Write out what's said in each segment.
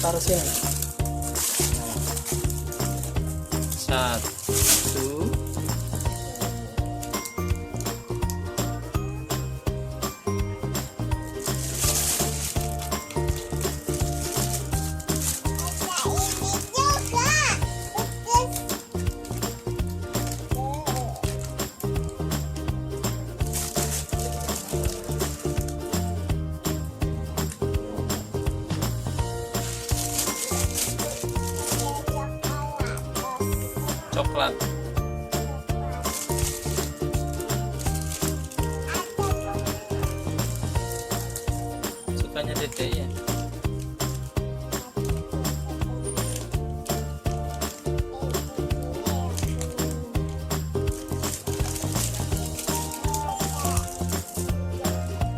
taruh sini. Satu, coklat. Sukanya Dede ya.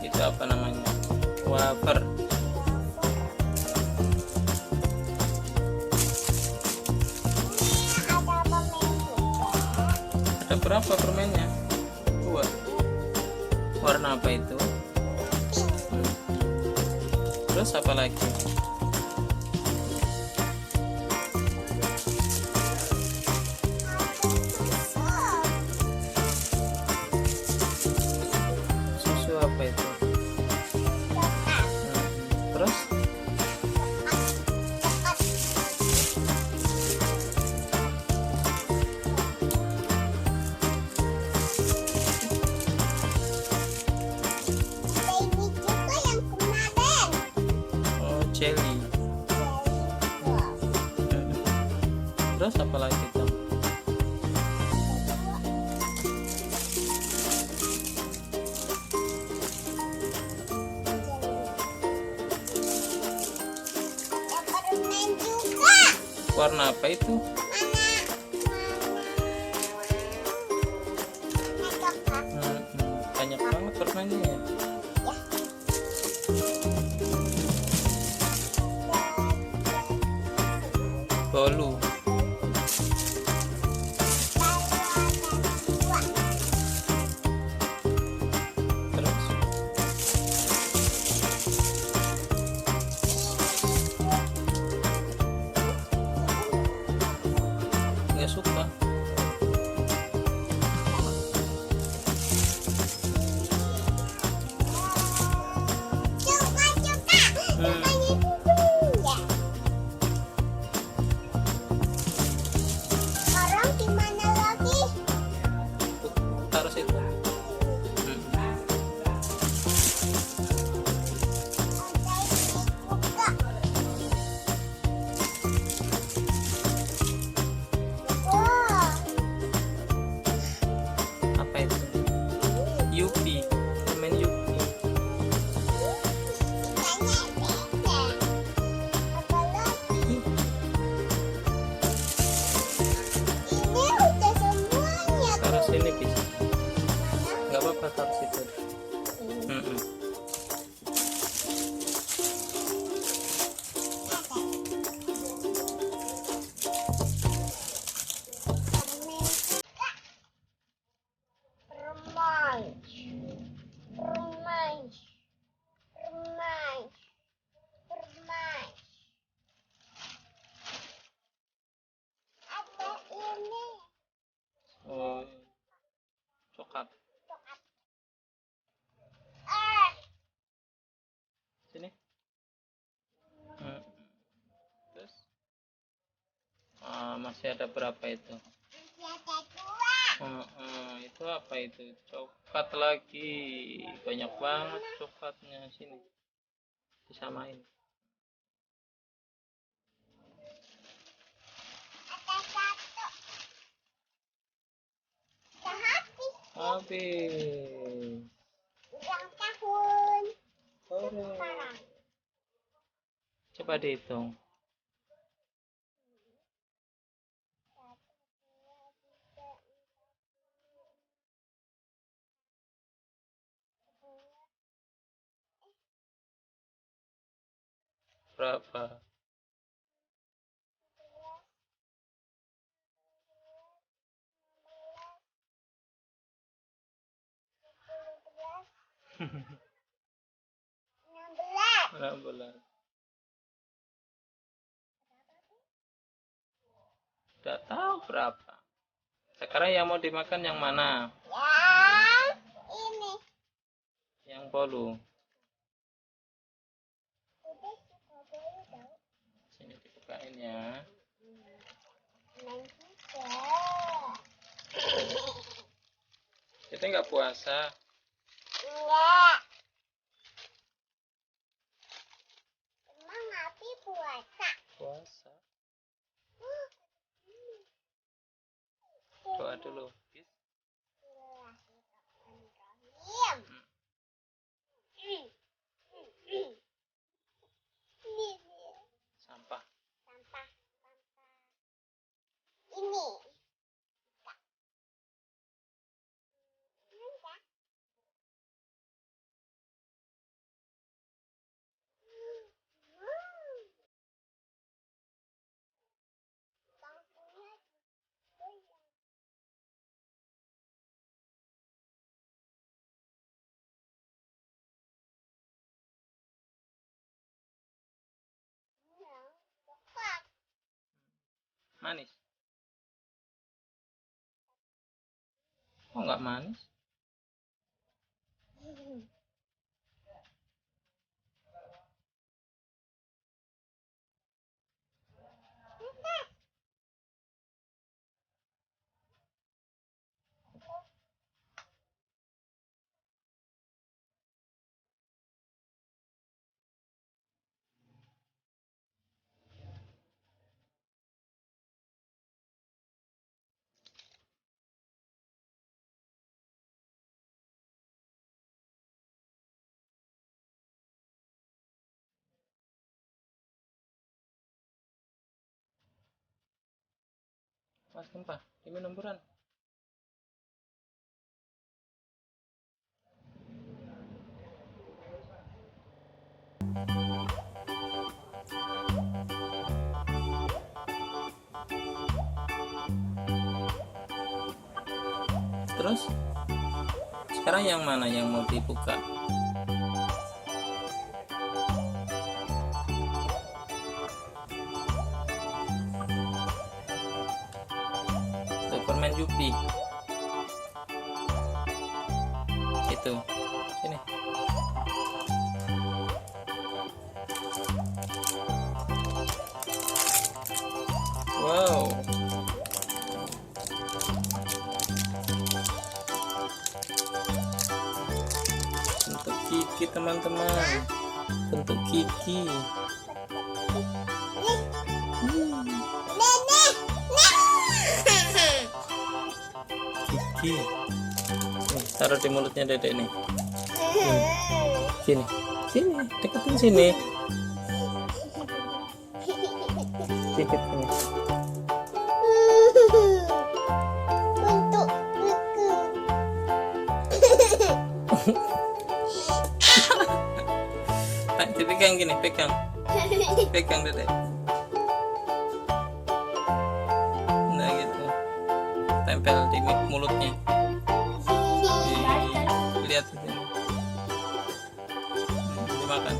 Itu apa namanya? Wafer. Ada berapa permennya? 2. Warna apa itu? Terus apa lagi? Susu apa itu? Terus jelly. Terus apa lagi tuh? Warna apa itu? Banyak banget warnanya ya. Bolu. Terus nggak suka. Taruh situ. Apa itu? Yupi. Permen Yupi. Taruh sini bisa. Nggak apa-apa, taruh situ. Oh, coklat. Sini. Terus masih ada berapa itu? Itu apa itu? Coklat lagi. Banyak banget coklatnya. Sini disamain. Habis. Ulang tahun. Sekarang. Coba dihitung. Berapa? Enam belas. 16. Udah tahu berapa. Sekarang yang mau dimakan yang mana? Yang ini. Yang bolu. Udah suka bolu tau. Sini dibukain ya. Main juga. Kita nggak puasa. Enggak. Emang Abi puasa. Puasa. Doa dulu. Bismillahirrahmanirrahim. Ini dia. Sampah. Sampah. Ini. Enggak. Bangkunya goyang. Coklat. Manis. Oh nggak manis? Mas sumpah, diminum buruan. Terus sekarang yang mana yang mau dibuka? Tuh permen Yupi. Itu. Sini. Wow. Bentuk gigi teman-teman. Bentuk gigi. Gigi. Nih, taruh di mulutnya dedek nih. Sini. Sini, deketin sini. Dikit sini. Untuk Dipegang gini, pegang. Pegang dedek. Nah gitu. Tempel di mulutnya. Lihat itu. Dimakan.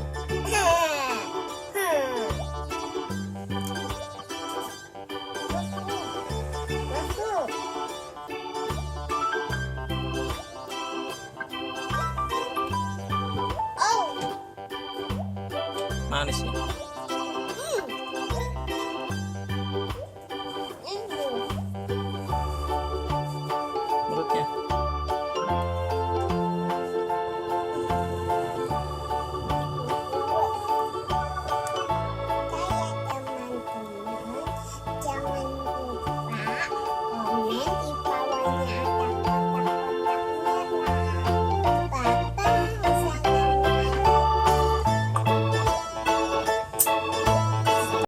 Manis ya.